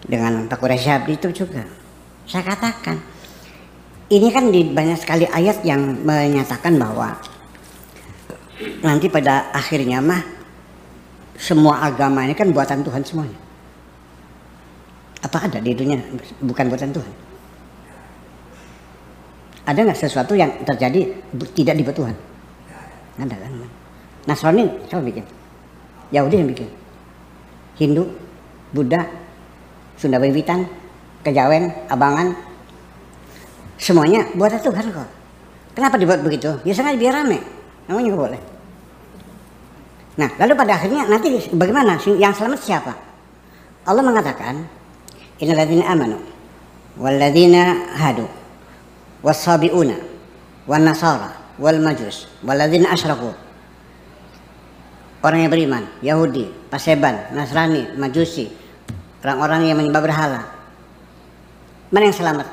dengan Pak Quraisy itu juga. Saya katakan, ini kan di banyak sekali ayat yang menyatakan bahwa nanti pada akhirnya mah semua agama ini kan buatan Tuhan semuanya. Apa ada di dunia bukan buatan Tuhan? Ada nggak sesuatu yang terjadi tidak dibuat Tuhan? Ada kan? Nasrani siapa bikin? Yahudi yang bikin. Hindu, Buddha, Sunda Wiwitan, Kejawen, Abangan, semuanya buatan Tuhan kok. Kenapa dibuat begitu? Ya sengaja biar rame. Namanya juga boleh. Nah, lalu pada akhirnya nanti bagaimana? Yang selamat siapa? Allah mengatakan, innal ladzina amanu wal ladzina hadu was-sabiuna wan nasara wal majus wal ladzina asyraku. Orang yang beriman, Yahudi, Paseban, Nasrani, Majusi, orang-orang yang menyembah berhala. Mana yang selamat?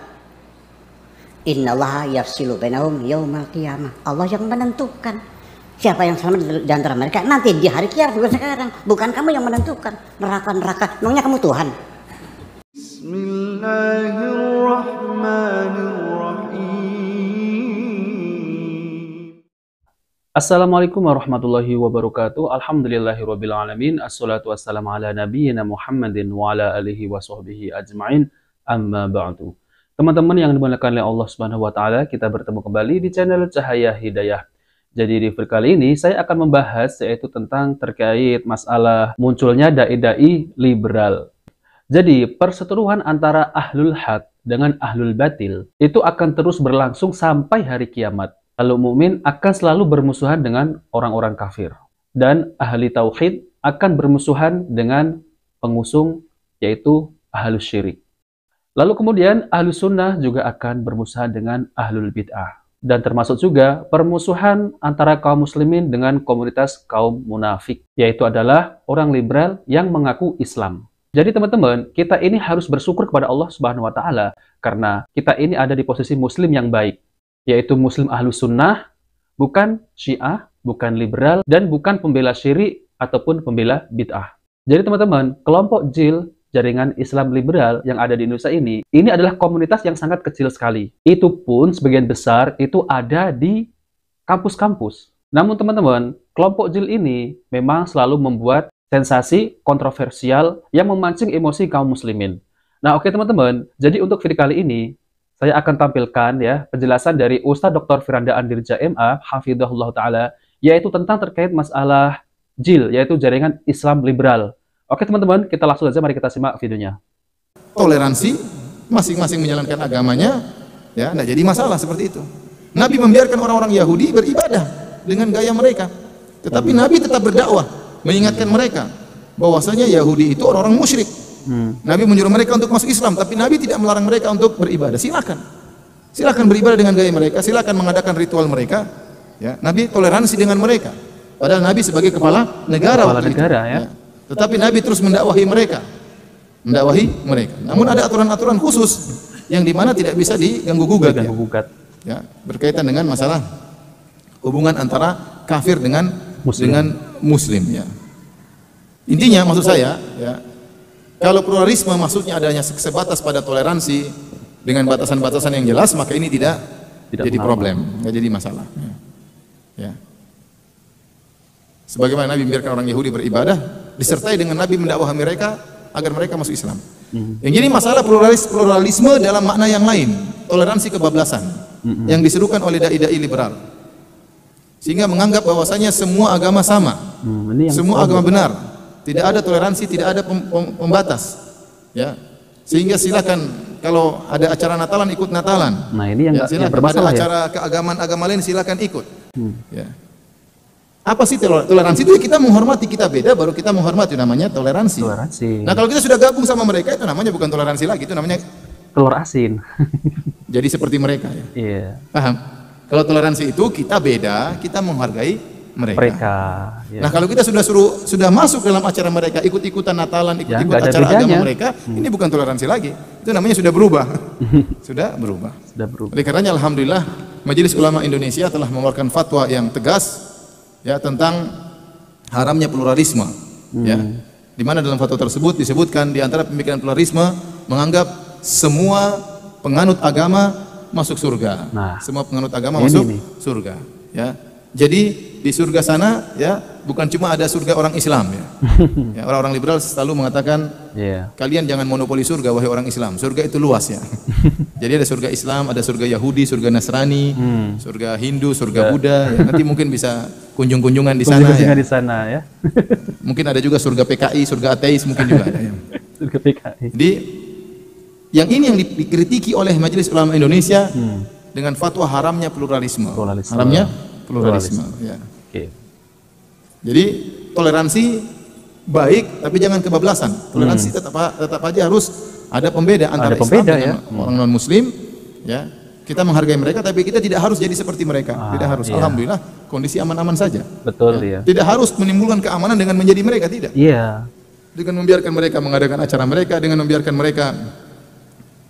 Innallaha yafsilu bainahum yaumal qiyamah. Allah yang menentukan siapa yang selamat di antara mereka nanti di hari kiamat, bukan sekarang. Bukan kamu yang menentukan neraka. Memangnya kamu Tuhan? Assalamualaikum warahmatullahi wabarakatuh. Alhamdulillahirabbil alamin. Assalatu wassalamu ala nabiyyina Muhammadin wa ala alihi wa sahbihi ajma'in. Amma ba'du. Teman-teman yang dimuliakan oleh Allah Subhanahu wa taala, kita bertemu kembali di channel Cahaya Hidayah. Jadi di video kali ini saya akan membahas yaitu tentang terkait masalah munculnya dai-dai liberal. Jadi perseteruan antara ahlul haq dengan ahlul batil itu akan terus berlangsung sampai hari kiamat. Lalu mukmin akan selalu bermusuhan dengan orang-orang kafir. Dan ahli tauhid akan bermusuhan dengan pengusung yaitu ahlus syirik. Lalu kemudian ahlus sunnah juga akan bermusuhan dengan ahlul bid'ah. Dan termasuk juga permusuhan antara kaum muslimin dengan komunitas kaum munafik. Yaitu adalah orang liberal yang mengaku Islam. Jadi teman-teman, kita ini harus bersyukur kepada Allah Subhanahu wa taala karena kita ini ada di posisi muslim yang baik. Yaitu muslim ahlus sunnah, bukan syiah, bukan liberal, dan bukan pembela syirik ataupun pembela bid'ah. Jadi teman-teman, kelompok JIL, jaringan Islam liberal yang ada di Indonesia ini adalah komunitas yang sangat kecil sekali. Itu pun sebagian besar itu ada di kampus-kampus. Namun teman-teman, kelompok JIL ini memang selalu membuat sensasi kontroversial yang memancing emosi kaum muslimin. Nah oke teman-teman, jadi untuk video kali ini, saya akan tampilkan ya penjelasan dari Ustadz Dr. Firanda Andirja MA, hafidhahullah ta'ala, yaitu tentang terkait masalah JIL, yaitu jaringan Islam liberal. Oke teman-teman, kita langsung saja, mari kita simak videonya. Toleransi, masing-masing menjalankan agamanya, ya, nggak jadi masalah seperti itu. Nabi membiarkan orang-orang Yahudi beribadah dengan gaya mereka, tetapi Nabi tetap berdakwah, mengingatkan mereka bahwasanya Yahudi itu orang-orang musyrik. Nabi menyuruh mereka untuk masuk Islam, tapi Nabi tidak melarang mereka untuk beribadah. Silakan beribadah dengan gaya mereka, silakan mengadakan ritual mereka. Ya, Nabi toleransi dengan mereka. Padahal Nabi sebagai kepala negara, ya. Tetapi Nabi terus mendakwahi mereka. Namun ada aturan-aturan khusus yang dimana tidak bisa diganggu-gugat. Ya, berkaitan dengan masalah hubungan antara kafir dengan muslim. Ya. Intinya maksud saya, ya. Kalau pluralisme maksudnya adanya sebatas pada toleransi dengan batasan-batasan yang jelas, maka ini tidak jadi problem, nggak jadi masalah. Ya. Sebagaimana Nabi membiarkan orang Yahudi beribadah, disertai dengan Nabi mendakwahi mereka agar mereka masuk Islam. Yang jadi masalah pluralisme dalam makna yang lain, toleransi kebablasan yang diserukan oleh dai-dai liberal, sehingga menganggap bahwasanya semua agama sama, semua agama benar. Tidak ada toleransi, tidak ada pembatas, ya. Sehingga silakan kalau ada acara Natalan ikut Natalan. Nah ini yang ya, bermasalah, ada acara keagamaan agama lain silakan ikut. Ya. Apa sih toleransi itu? Kita menghormati, kita beda, baru kita menghormati, namanya toleransi. Nah kalau kita sudah gabung sama mereka itu namanya bukan toleransi lagi, itu namanya telur asin. Jadi seperti mereka, ya. Iya. Paham? Kalau toleransi itu kita beda, kita menghargai mereka. Ya. Nah kalau kita sudah masuk dalam acara mereka, ikut-ikutan Natalan, ikut-ikut acara agama mereka, ini bukan toleransi lagi. Itu namanya sudah berubah. Sudah berubah. Oleh karenanya alhamdulillah Majelis Ulama Indonesia telah mengeluarkan fatwa yang tegas ya tentang haramnya pluralisme. Ya. Di mana dalam fatwa tersebut disebutkan di antara pemikiran pluralisme menganggap semua penganut agama masuk surga. Nah, Semua penganut agama masuk surga, ya. Jadi di surga sana, ya, bukan cuma ada surga orang Islam, ya. Ya, orang-orang liberal selalu mengatakan, kalian jangan monopoli surga wahai orang Islam. Surga itu luas, ya. Jadi ada surga Islam, ada surga Yahudi, surga Nasrani, surga Hindu, surga Buddha. Ya. Nanti mungkin bisa kunjung-kunjungan di sana. Kunjung-kunjungan di sana, ya. Mungkin ada juga surga PKI, surga ateis mungkin juga ada. Ya. Surga PKI. Jadi yang ini yang dikritiki oleh Majelis Ulama Indonesia dengan fatwa haramnya pluralisme. Haramnya pluralisme. Ya. Oke. Jadi toleransi baik, tapi jangan kebablasan. Toleransi tetap aja harus ada pembeda antara Islam dengan orang non Muslim. Ya, kita menghargai mereka, tapi kita tidak harus jadi seperti mereka. Tidak harus. Iya. Alhamdulillah, kondisi aman-aman saja. Betul, ya. ya. Tidak harus menimbulkan keamanan dengan menjadi mereka, tidak. Iya. Dengan membiarkan mereka mengadakan acara mereka, dengan membiarkan mereka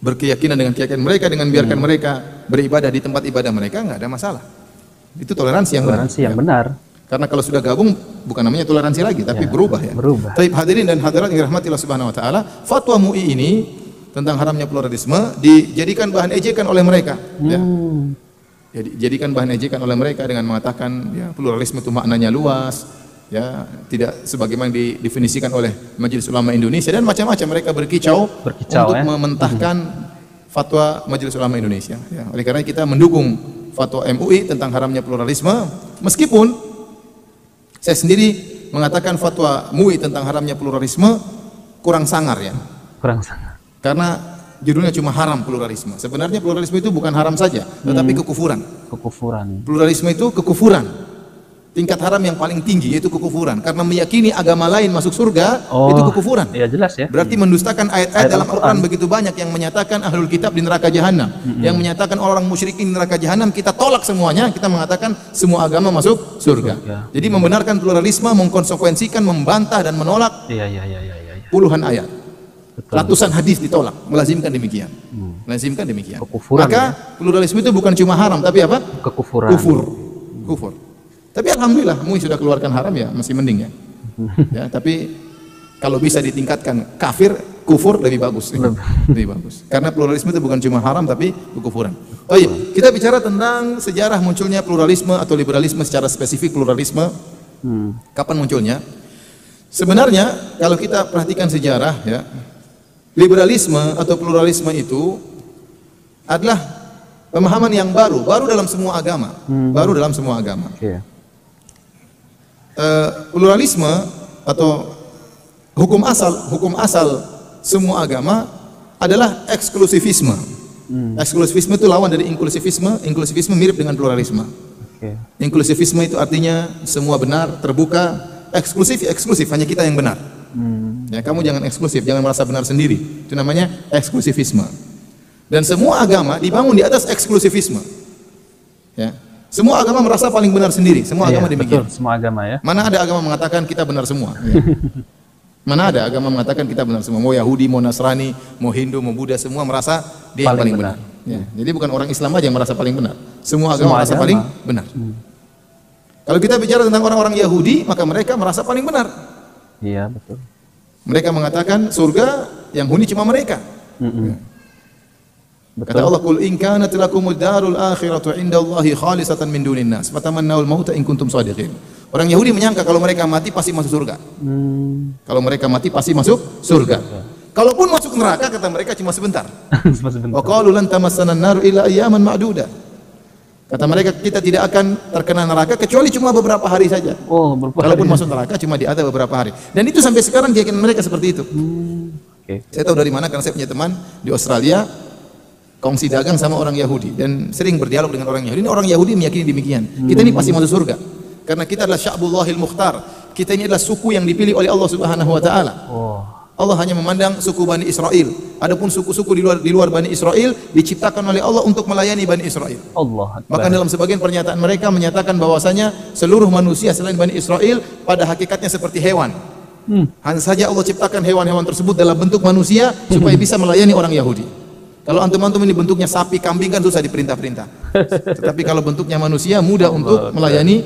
berkeyakinan dengan keyakinan mereka, dengan membiarkan mereka beribadah di tempat ibadah mereka, nggak ada masalah. Itu toleransi yang benar. Karena kalau sudah gabung bukan namanya toleransi lagi, tapi berubah, ya. Berubah. Baik, hadirin dan hadirat yang dirahmati Allah Subhanahu wa taala, fatwa MUI ini tentang haramnya pluralisme dijadikan bahan ejekan oleh mereka, ya. Jadi jadikan bahan ejekan oleh mereka dengan mengatakan, ya, pluralisme itu maknanya luas, ya, tidak sebagaimana didefinisikan oleh Majelis Ulama Indonesia, dan macam-macam mereka berkicau untuk mementahkan fatwa Majelis Ulama Indonesia, ya. Oleh karena kita mendukung fatwa MUI tentang haramnya pluralisme, meskipun saya sendiri mengatakan fatwa MUI tentang haramnya pluralisme kurang sangar, ya. Kurang sangar. Karena judulnya cuma haram pluralisme. Sebenarnya pluralisme itu bukan haram saja, tetapi kekufuran. Pluralisme itu kekufuran. Tingkat haram yang paling tinggi yaitu kekufuran. Karena meyakini agama lain masuk surga, itu kekufuran. Iya, jelas, ya. Berarti mendustakan ayat-ayat dalam Al-Quran begitu banyak yang menyatakan ahlul kitab di neraka jahanam, yang menyatakan orang musyrikin di neraka jahanam. Kita tolak semuanya, kita mengatakan semua agama masuk surga. Jadi membenarkan pluralisme, mengkonsekuensikan, membantah dan menolak puluhan ayat. Ratusan hadis ditolak, melazimkan demikian. Melazimkan demikian. Maka pluralisme itu bukan cuma haram, tapi apa? Kekufuran. Kufur. Tapi alhamdulillah MUI sudah keluarkan haram, ya, masih mending, ya. Ya, tapi kalau bisa ditingkatkan kafir, kufur lebih bagus. Lebih bagus. Karena pluralisme itu bukan cuma haram tapi kekufuran. Oh iya, kita bicara tentang sejarah munculnya pluralisme atau liberalisme secara spesifik pluralisme. Kapan munculnya? Sebenarnya kalau kita perhatikan sejarah, ya, liberalisme atau pluralisme itu adalah pemahaman yang baru dalam semua agama. Baru dalam semua agama. Pluralisme atau hukum asal semua agama adalah eksklusivisme. Eksklusivisme itu lawan dari inklusivisme. Inklusivisme mirip dengan pluralisme. Inklusivisme itu artinya semua benar, terbuka. Eksklusif hanya kita yang benar. Ya, kamu jangan eksklusif, jangan merasa benar sendiri. Itu namanya eksklusivisme. Dan semua agama dibangun di atas eksklusivisme. Ya. Semua agama merasa paling benar sendiri. Semua agama demikian. Betul, semua agama, ya. Mana ada agama mengatakan kita benar semua? Ya. Mana ada agama mengatakan kita benar semua? Mau Yahudi, mau Nasrani, mau Hindu, mau Buddha, semua merasa dia yang paling benar. Ya. Jadi bukan orang Islam aja yang merasa paling benar. Semua agama merasa paling benar. Kalau kita bicara tentang orang-orang Yahudi, maka mereka merasa paling benar. Iya, betul. Mereka mengatakan surga yang huni cuma mereka. Ya. Kata Allah, "Qul in kanat lakumud darul akhiratu indallahi khalisatan min dunin nas, fatamannawul mauta in kuntum shadiqin." Orang Yahudi menyangka kalau mereka mati pasti masuk surga. Kalau mereka mati pasti masuk surga. Kalaupun masuk neraka, kata mereka cuma sebentar. Wa qalu lan tamassana an-nar illa ayyaman ma'duda. Kata mereka, kita tidak akan terkena neraka kecuali cuma beberapa hari saja. Kalaupun masuk neraka cuma diadab beberapa hari. Dan itu sampai sekarang keyakinan mereka seperti itu. Saya tahu dari mana karena saya punya teman di Australia kongsi dagang sama orang Yahudi dan sering berdialog dengan orang Yahudi. Ini orang Yahudi meyakini demikian. Kita ini pasti masuk surga karena kita adalah sya'bullahil mukhtar. Kita ini adalah suku yang dipilih oleh Allah Subhanahu wa taala. Allah hanya memandang suku Bani Israel. Adapun suku-suku di luar Bani Israel diciptakan oleh Allah untuk melayani Bani Israel. Bahkan dalam sebagian pernyataan mereka menyatakan bahwasanya seluruh manusia selain Bani Israel pada hakikatnya seperti hewan. Hanya saja Allah ciptakan hewan-hewan tersebut dalam bentuk manusia supaya bisa melayani orang Yahudi. Kalau antum-antum ini bentuknya sapi, kambing kan susah diperintah-perintah. Tetapi kalau bentuknya manusia mudah untuk melayani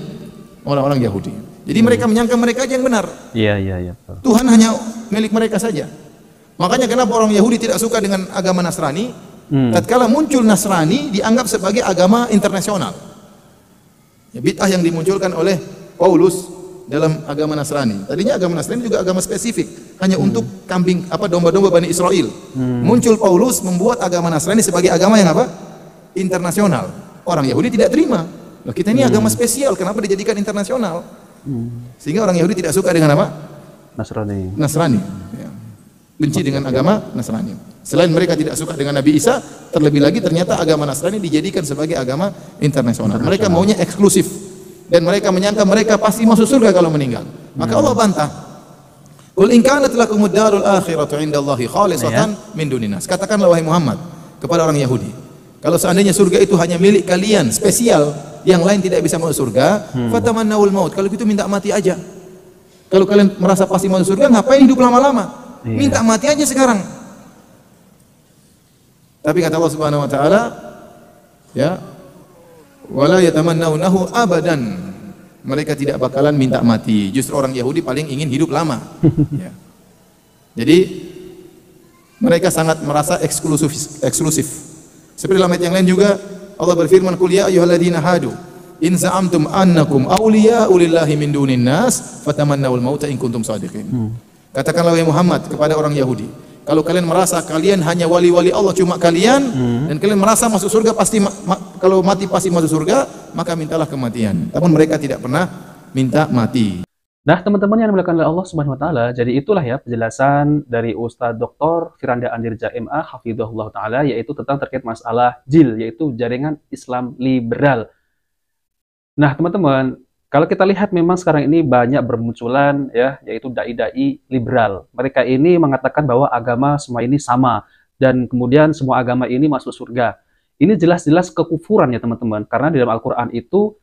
orang-orang Yahudi. Jadi mereka menyangka mereka aja yang benar. Iya, iya, iya. Betul. Tuhan hanya milik mereka saja. Makanya kenapa orang Yahudi tidak suka dengan agama Nasrani? Tatkala muncul Nasrani dianggap sebagai agama internasional. Ya, bid'ah yang dimunculkan oleh Paulus dalam agama Nasrani. Tadinya agama Nasrani juga agama spesifik, hanya untuk kambing domba-domba Bani Israel. Muncul Paulus membuat agama Nasrani sebagai agama yang apa? Internasional. Orang Yahudi tidak terima. Loh, kita ini agama spesial, kenapa dijadikan internasional? Sehingga orang Yahudi tidak suka dengan apa? Nasrani. Ya. Benci dengan agama Nasrani. Selain mereka tidak suka dengan Nabi Isa, terlebih lagi ternyata agama Nasrani dijadikan sebagai agama internasional. Mereka maunya eksklusif dan mereka menyangka mereka pasti masuk surga kalau meninggal. Maka Allah bantah. Qul in kanat lakumud darul akhiratu indallahi khalisatan min dunin nas. Katakanlah wahai Muhammad kepada orang Yahudi, kalau seandainya surga itu hanya milik kalian, spesial, yang lain tidak bisa masuk surga, fatamannawul maut. Kalau gitu minta mati aja. Kalau kalian merasa pasti masuk surga, ngapain hidup lama-lama? Minta mati aja sekarang. Tapi kata Allah Subhanahu wa taala, ya, wala yatamannawnahu abadan. Mereka tidak bakalan minta mati. Justru orang Yahudi paling ingin hidup lama. Ya. Jadi mereka sangat merasa eksklusif. Seperti dalam ayat yang lain juga Allah berfirman, "Qul ya ayyuhalladzina hadu in za'amtum annakum awliya'u lillahi min dunin nas fatamannawul mauta in kuntum shadiqin." Katakanlah wahai Muhammad kepada orang Yahudi, kalau kalian merasa kalian hanya wali-wali Allah cuma kalian dan kalian merasa masuk surga pasti kalau mati pasti masuk surga, maka mintalah kematian. Namun mereka tidak pernah minta mati. Nah, teman-teman yang dimuliakan oleh Allah Subhanahu wa taala, jadi itulah ya penjelasan dari Ustadz Dr. Firanda Andirja MA hafizahullah taala, yaitu tentang terkait masalah JIL, yaitu jaringan Islam liberal. Nah, teman-teman, kalau kita lihat memang sekarang ini banyak bermunculan ya, yaitu dai-dai liberal. Mereka ini mengatakan bahwa agama semua ini sama dan kemudian semua agama ini masuk surga. Ini jelas-jelas kekufuran ya teman-teman, karena di dalam Al-Qur'an itu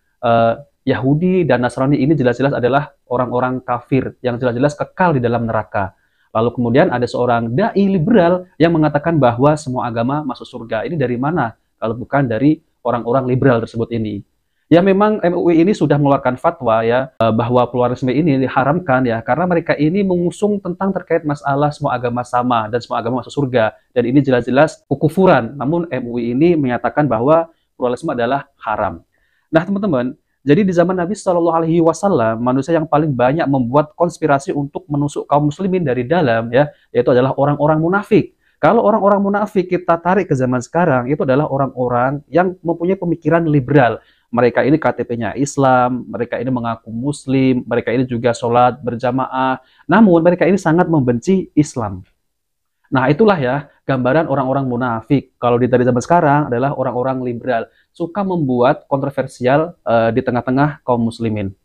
Yahudi dan Nasrani ini jelas-jelas adalah orang-orang kafir yang jelas-jelas kekal di dalam neraka. Lalu kemudian ada seorang dai liberal yang mengatakan bahwa semua agama masuk surga. Ini dari mana kalau bukan dari orang-orang liberal tersebut ini? Ya memang MUI ini sudah mengeluarkan fatwa ya bahwa pluralisme ini diharamkan ya karena mereka ini mengusung tentang terkait masalah semua agama sama dan semua agama masuk surga, dan ini jelas-jelas kekufuran. Namun MUI ini menyatakan bahwa pluralisme adalah haram. Nah teman-teman, jadi di zaman Nabi Shallallahu Alaihi Wasallam manusia yang paling banyak membuat konspirasi untuk menusuk kaum muslimin dari dalam ya, yaitu adalah orang-orang munafik. Kalau orang-orang munafik kita tarik ke zaman sekarang, itu adalah orang-orang yang mempunyai pemikiran liberal. Mereka ini KTP-nya Islam, mereka ini mengaku Muslim, mereka ini juga sholat berjamaah, namun mereka ini sangat membenci Islam. Nah itulah ya gambaran orang-orang munafik. Kalau di zaman sekarang adalah orang-orang liberal, suka membuat kontroversial di tengah-tengah kaum muslimin.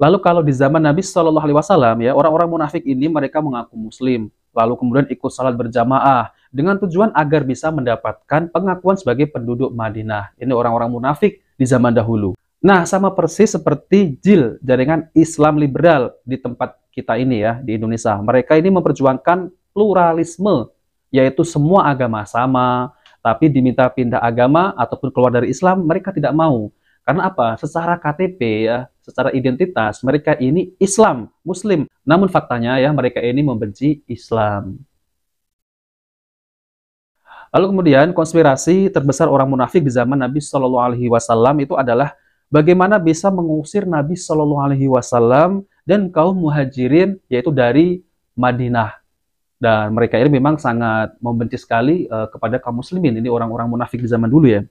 Lalu kalau di zaman Nabi Shallallahu Alaihi Wasallam ya, orang-orang munafik ini mereka mengaku Muslim, lalu kemudian ikut salat berjamaah dengan tujuan agar bisa mendapatkan pengakuan sebagai penduduk Madinah. Ini orang-orang munafik di zaman dahulu. Nah, sama persis seperti JIL, jaringan Islam liberal di tempat kita ini ya, di Indonesia. Mereka ini memperjuangkan pluralisme, yaitu semua agama sama, tapi diminta pindah agama ataupun keluar dari Islam, mereka tidak mau. Karena apa? Secara KTP ya, secara identitas, mereka ini Islam, Muslim. Namun faktanya ya, mereka ini membenci Islam. Lalu kemudian konspirasi terbesar orang munafik di zaman Nabi Shallallahu Alaihi Wasallam itu adalah bagaimana bisa mengusir Nabi Shallallahu Alaihi Wasallam dan kaum muhajirin, yaitu dari Madinah. Dan mereka ini memang sangat membenci sekali kepada kaum muslimin. Ini orang-orang munafik di zaman dulu ya.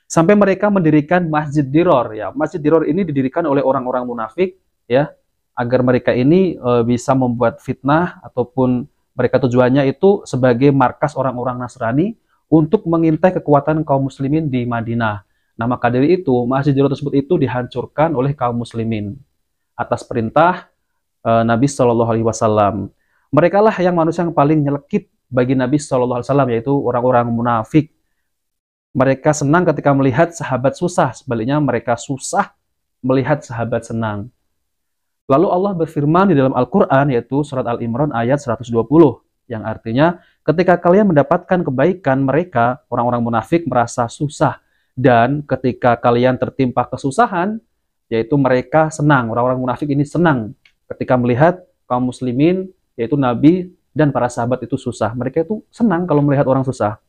Sampai mereka mendirikan Masjid Diror ya. Masjid Diror ini didirikan oleh orang-orang munafik ya, agar mereka ini bisa membuat fitnah ataupun mereka tujuannya itu sebagai markas orang-orang Nasrani untuk mengintai kekuatan kaum muslimin di Madinah. Nah, maka dari itu, Masjid Diror tersebut itu dihancurkan oleh kaum muslimin atas perintah Nabi Shallallahu Alaihi Wasallam. Mereka lah yang manusia yang paling nyelekit bagi Nabi Shallallahu Alaihi Wasallam, yaitu orang-orang munafik. Mereka senang ketika melihat sahabat susah, sebaliknya mereka susah melihat sahabat senang. Lalu Allah berfirman di dalam Al-Quran, yaitu surat Al-Imran ayat 120, yang artinya ketika kalian mendapatkan kebaikan, mereka, orang-orang munafik merasa susah, dan ketika kalian tertimpa kesusahan, yaitu mereka senang, orang-orang munafik ini senang ketika melihat kaum muslimin, yaitu Nabi dan para sahabat itu susah. Mereka itu senang kalau melihat orang susah.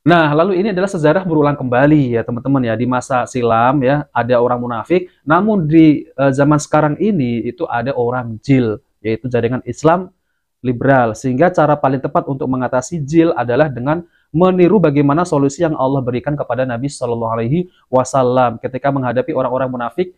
Nah, lalu ini adalah sejarah berulang kembali ya teman-teman ya. Di masa silam ya ada orang munafik, namun di zaman sekarang ini itu ada orang jil, yaitu jaringan Islam liberal. Sehingga cara paling tepat untuk mengatasi jil adalah dengan meniru bagaimana solusi yang Allah berikan kepada Nabi Shallallahu Alaihi Wasallam ketika menghadapi orang-orang munafik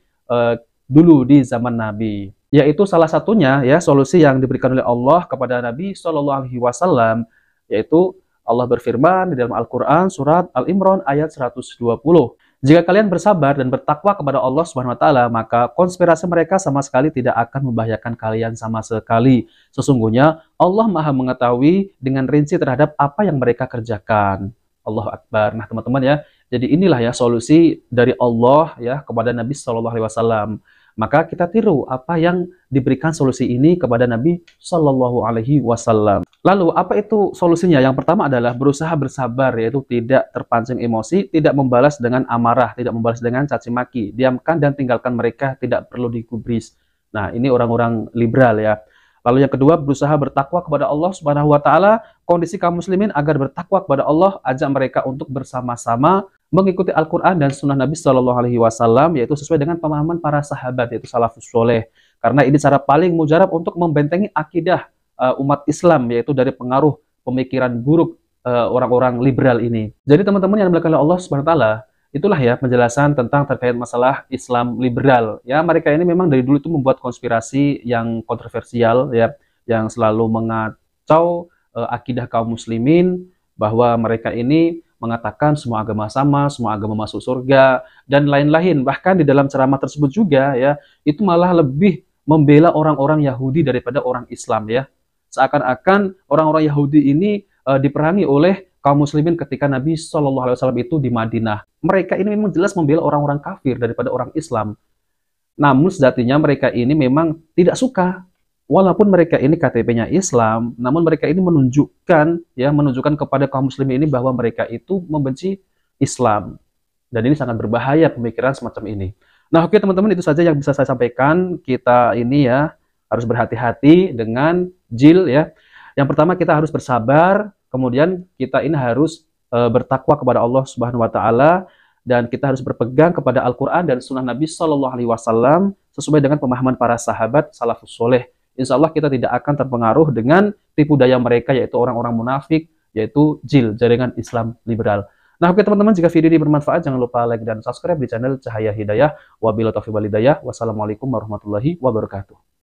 dulu di zaman Nabi. Yaitu salah satunya ya solusi yang diberikan oleh Allah kepada Nabi Shallallahu Alaihi Wasallam, yaitu Allah berfirman di dalam Al-Quran surat Al-Imran ayat 120. Jika kalian bersabar dan bertakwa kepada Allah Subhanahu wa taala, maka konspirasi mereka sama sekali tidak akan membahayakan kalian sama sekali. Sesungguhnya Allah Maha mengetahui dengan rinci terhadap apa yang mereka kerjakan. Allahu Akbar. Nah, teman-teman ya, jadi inilah ya solusi dari Allah ya kepada Nabi Shallallahu alaihi wasallam. Maka kita tiru apa yang diberikan solusi ini kepada Nabi Shallallahu Alaihi Wasallam. Lalu apa itu solusinya? Yang pertama adalah berusaha bersabar, yaitu tidak terpancing emosi, tidak membalas dengan amarah, tidak membalas dengan caci maki, diamkan dan tinggalkan mereka, tidak perlu digubris. Nah, ini orang-orang liberal ya. Lalu yang kedua, berusaha bertakwa kepada Allah Subhanahu wa taala, kondisi kaum muslimin agar bertakwa kepada Allah, ajak mereka untuk bersama-sama mengikuti Al-Quran dan Sunnah Nabi Shallallahu Alaihi Wasallam, yaitu sesuai dengan pemahaman para sahabat, yaitu salafus soleh. Karena ini cara paling mujarab untuk membentengi akidah umat Islam, yaitu dari pengaruh pemikiran buruk orang-orang liberal ini. Jadi teman-teman yang dimuliakan oleh Allah Subhanahu Wa Taala, itulah ya penjelasan tentang terkait masalah Islam liberal. Ya, mereka ini memang dari dulu itu membuat konspirasi yang kontroversial, ya, yang selalu mengacau akidah kaum muslimin, bahwa mereka ini mengatakan semua agama sama, semua agama masuk surga, dan lain-lain. Bahkan di dalam ceramah tersebut juga ya, itu malah lebih membela orang-orang Yahudi daripada orang Islam ya. Seakan-akan orang-orang Yahudi ini diperangi oleh kaum muslimin ketika Nabi Shallallahu Alaihi Wasallam itu di Madinah. Mereka ini memang jelas membela orang-orang kafir daripada orang Islam. Namun sejatinya mereka ini memang tidak suka. Walaupun mereka ini KTP-nya Islam, namun mereka ini menunjukkan kepada kaum muslimin ini bahwa mereka itu membenci Islam. Dan ini sangat berbahaya pemikiran semacam ini. Nah, oke teman-teman, itu saja yang bisa saya sampaikan. Kita ini ya harus berhati-hati dengan jil ya. Yang pertama kita harus bersabar, kemudian kita ini harus bertakwa kepada Allah Subhanahu wa taala, dan kita harus berpegang kepada Al-Qur'an dan Sunnah Nabi Shallallahu alaihi wasallam sesuai dengan pemahaman para sahabat salafus soleh. Insya Allah kita tidak akan terpengaruh dengan tipu daya mereka, yaitu orang-orang munafik, yaitu jil, jaringan Islam liberal. Nah, oke teman-teman, jika video ini bermanfaat, jangan lupa like dan subscribe di channel Cahaya Hidayah. Wabillahi taufiq wal hidayah. Wassalamualaikum warahmatullahi wabarakatuh.